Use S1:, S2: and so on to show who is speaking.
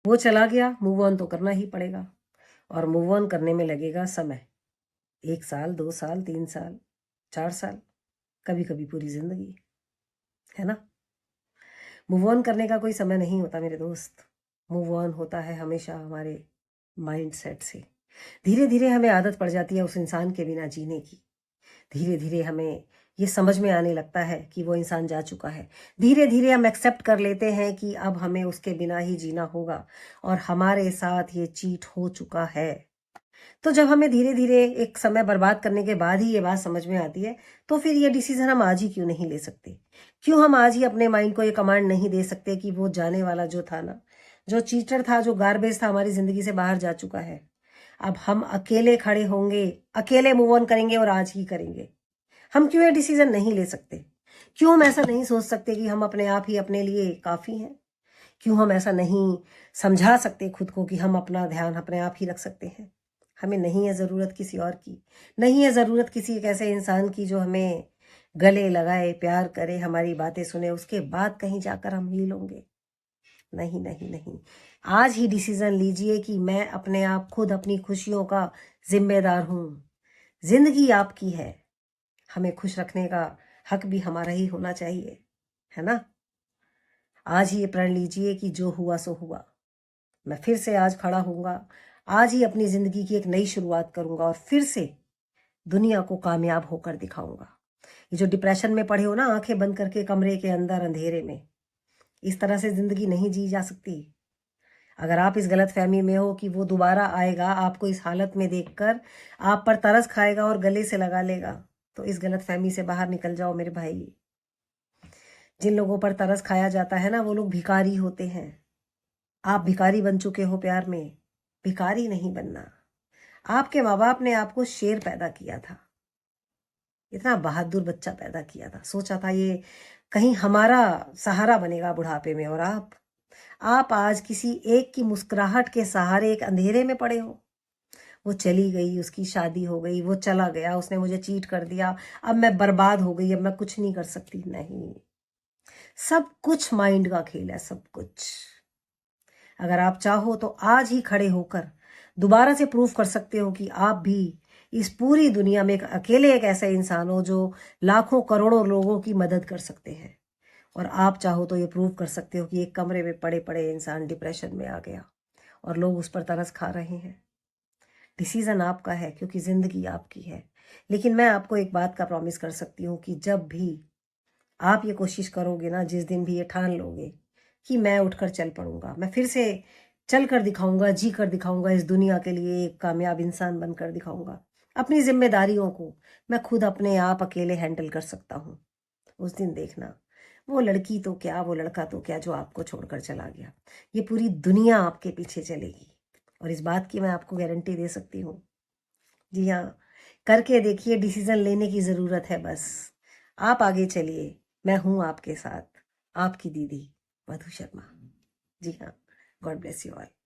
S1: वो चला गया, मूव ऑन तो करना ही पड़ेगा, और मूव ऑन करने में लगेगा समय। 1 साल, 2 साल, 3 साल, 4 साल, कभी कभी पूरी जिंदगी, है ना। मूव ऑन करने का कोई समय नहीं होता मेरे दोस्त। मूव ऑन होता है हमेशा हमारे माइंड सेट से। धीरे धीरे हमें आदत पड़ जाती है उस इंसान के बिना जीने की। धीरे धीरे हमें ये समझ में आने लगता है कि वो इंसान जा चुका है। धीरे धीरे हम एक्सेप्ट कर लेते हैं कि अब हमें उसके बिना ही जीना होगा, और हमारे साथ ये चीट हो चुका है। तो जब हमें धीरे धीरे एक समय बर्बाद करने के बाद ही ये बात समझ में आती है, तो फिर ये डिसीजन हम आज ही क्यों नहीं ले सकते? क्यों हम आज ही अपने माइंड को ये कमांड नहीं दे सकते कि वो जाने वाला जो था ना, जो चीटर था, जो गार्बेज था, हमारी जिंदगी से बाहर जा चुका है। अब हम अकेले खड़े होंगे, अकेले मूव ऑन करेंगे, और आज ही करेंगे। हम क्यों ये डिसीजन नहीं ले सकते? क्यों हम ऐसा नहीं सोच सकते कि हम अपने आप ही अपने लिए काफी हैं? क्यों हम ऐसा नहीं समझा सकते खुद को कि हम अपना ध्यान अपने आप ही रख सकते हैं? हमें नहीं है ज़रूरत किसी और की, नहीं है ज़रूरत किसी एक ऐसे इंसान की जो हमें गले लगाए, प्यार करे, हमारी बातें सुने, उसके बाद कहीं जाकर हम हील होंगे। नहीं नहीं नहीं, आज ही डिसीजन लीजिए कि मैं अपने आप खुद अपनी खुशियों का जिम्मेदार हूँ। जिंदगी आपकी है, हमें खुश रखने का हक भी हमारा ही होना चाहिए, है ना। आज ही ये प्रण लीजिए कि जो हुआ सो हुआ। मैं फिर से आज खड़ा होऊंगा, आज ही अपनी जिंदगी की एक नई शुरुआत करूंगा, और फिर से दुनिया को कामयाब होकर दिखाऊंगा। ये जो डिप्रेशन में पड़े हो ना, आंखें बंद करके कमरे के अंदर अंधेरे में, इस तरह से जिंदगी नहीं जी जा सकती। अगर आप इस गलत फहमी में हो कि वो दोबारा आएगा, आपको इस हालत में देखकर आप पर तरस खाएगा और गले से लगा लेगा, तो इस गलत फहमी से बाहर निकल जाओ मेरे भाई। जिन लोगों पर तरस खाया जाता है ना, वो लोग भिखारी होते हैं। आप भिखारी बन चुके हो प्यार में। भिखारी नहीं बनना। आपके माँ बाप ने आपको शेर पैदा किया था, इतना बहादुर बच्चा पैदा किया था, सोचा था ये कहीं हमारा सहारा बनेगा बुढ़ापे में, और आप आज किसी एक की मुस्कुराहट के सहारे एक अंधेरे में पड़े हो। वो चली गई, उसकी शादी हो गई, वो चला गया, उसने मुझे चीट कर दिया, अब मैं बर्बाद हो गई, अब मैं कुछ नहीं कर सकती। नहीं, सब कुछ माइंड का खेल है, सब कुछ। अगर आप चाहो तो आज ही खड़े होकर दोबारा से प्रूफ कर सकते हो कि आप भी इस पूरी दुनिया में अकेले एक ऐसा इंसान हो जो लाखों करोड़ों लोगों की मदद कर सकते हैं। और आप चाहो तो ये प्रूव कर सकते हो कि एक कमरे में पड़े पड़े इंसान डिप्रेशन में आ गया और लोग उस पर तरस खा रहे हैं। डिसीजन आपका है, क्योंकि जिंदगी आपकी है। लेकिन मैं आपको एक बात का प्रॉमिस कर सकती हूँ कि जब भी आप ये कोशिश करोगे ना, जिस दिन भी ये ठान लोगे कि मैं उठकर चल पड़ूंगा, मैं फिर से चल कर दिखाऊंगा, जी कर दिखाऊंगा, इस दुनिया के लिए एक कामयाब इंसान बनकर दिखाऊंगा, अपनी जिम्मेदारियों को मैं खुद अपने आप अकेले हैंडल कर सकता हूँ, उस दिन देखना, वो लड़की तो क्या, वो लड़का तो क्या जो आपको छोड़कर चला गया, ये पूरी दुनिया आपके पीछे चलेगी। और इस बात की मैं आपको गारंटी दे सकती हूँ। जी हाँ, करके देखिए। डिसीजन लेने की ज़रूरत है बस। आप आगे चलिए, मैं हूँ आपके साथ, आपकी दीदी मधु शर्मा। जी हाँ, गॉड ब्लेस यू ऑल।